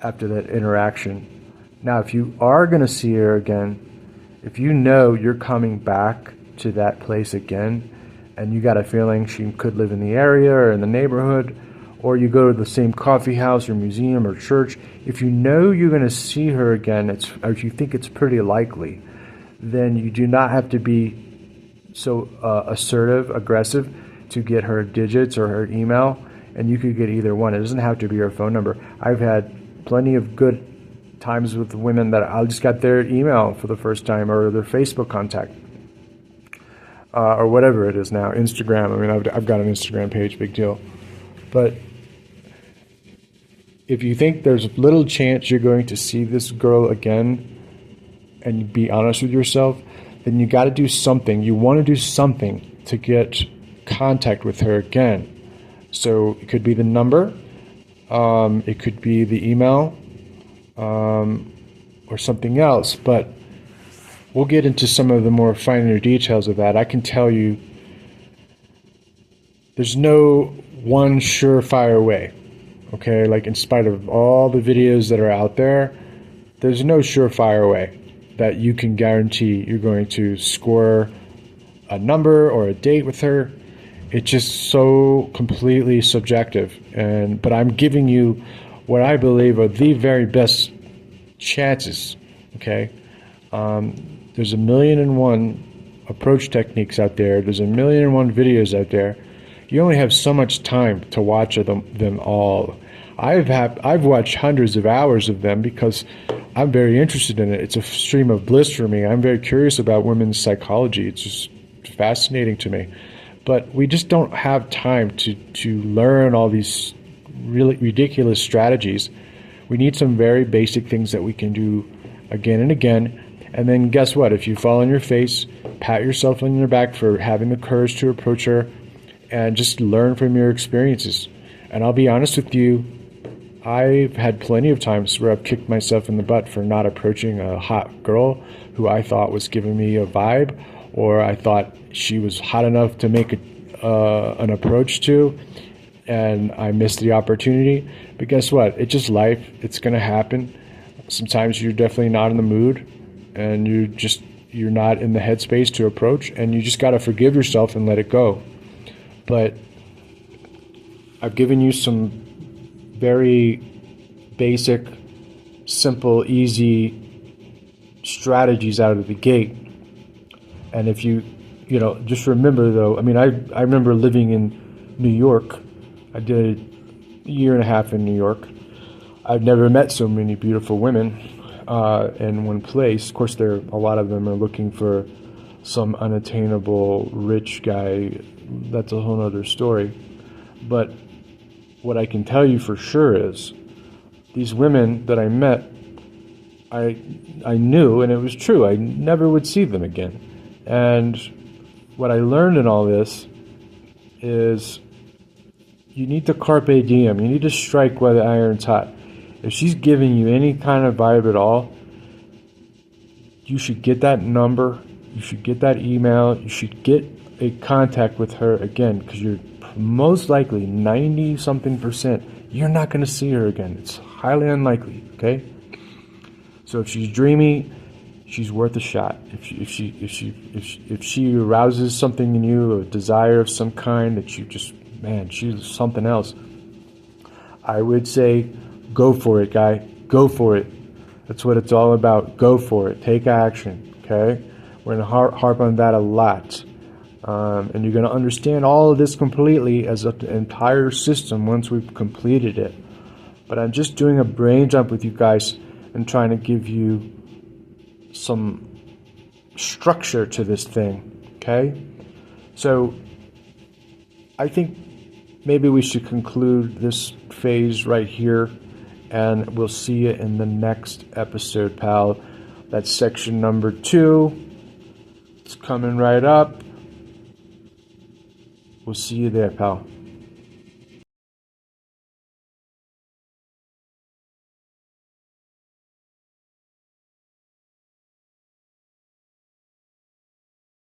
after that interaction. Now, if you are going to see her again, if you know you're coming back to that place again, and you got a feeling she could live in the area or in the neighborhood, or you go to the same coffee house or museum or church, if you know you're going to see her again, or if you think it's pretty likely, then you do not have to be so assertive, aggressive to get her digits or her email, and you could get either one. It doesn't have to be her phone number. I've had plenty of good times with women that I just got their email for the first time, or their Facebook contact, or whatever it is now, Instagram. I mean, I've got an Instagram page, big deal. But if you think there's little chance you're going to see this girl again, and be honest with yourself, then you got to do something. You want to do something to get contact with her again. So it could be the number, it could be the email, or something else. But we'll get into some of the more finer details of that. I can tell you there's no one surefire way, okay? Like, in spite of all the videos that are out there, there's no surefire way that you can guarantee you're going to score a number or a date with her. It's just so completely subjective. But I'm giving you what I believe are the very best chances, okay? There's 1,000,001 approach techniques out there. There's 1,000,001 videos out there. You only have so much time to watch them all. I've watched hundreds of hours of them because I'm very interested in it. It's a stream of bliss for me. I'm very curious about women's psychology. It's just fascinating to me. But we just don't have time to learn all these really ridiculous strategies. We need some very basic things that we can do again and again. And then guess what? If you fall on your face, pat yourself on your back for having the courage to approach her, and just learn from your experiences. And I'll be honest with you, I've had plenty of times where I've kicked myself in the butt for not approaching a hot girl who I thought was giving me a vibe, or I thought she was hot enough to make an approach to, and I missed the opportunity. But guess what? It's just life. It's going to happen. Sometimes you're definitely not in the mood, and you're not in the headspace to approach, and you just got to forgive yourself and let it go. But I've given you some very basic, simple, easy strategies out of the gate. And if you just remember though, I mean, I remember living in New York. I did a year and a half in New York. I've never met so many beautiful women in one place. Of course, a lot of them are looking for some unattainable rich guy. That's a whole other story. But what I can tell you for sure is these women that I met, I knew, and it was true, I never would see them again. And what I learned in all this is you need to carpe diem. You need to strike while the iron's hot. If she's giving you any kind of vibe at all, you should get that number, you should get that email, you should get a contact with her again, because you're most likely 90-something%, you're not going to see her again. It's highly unlikely, okay? So if she's dreamy, she's worth a shot. If she arouses something in you, a desire of some kind that you just, man, she's something else, I would say go for it, guy. Go for it. That's what it's all about. Go for it. Take action, okay? We're going to harp on that a lot. And you're going to understand all of this completely as an entire system once we've completed it. But I'm just doing a brain dump with you guys and trying to give you some structure to this thing, okay? So I think maybe we should conclude this phase right here, and we'll see you in the next episode, pal. That's section number 2. It's coming right up. We'll see you there, pal.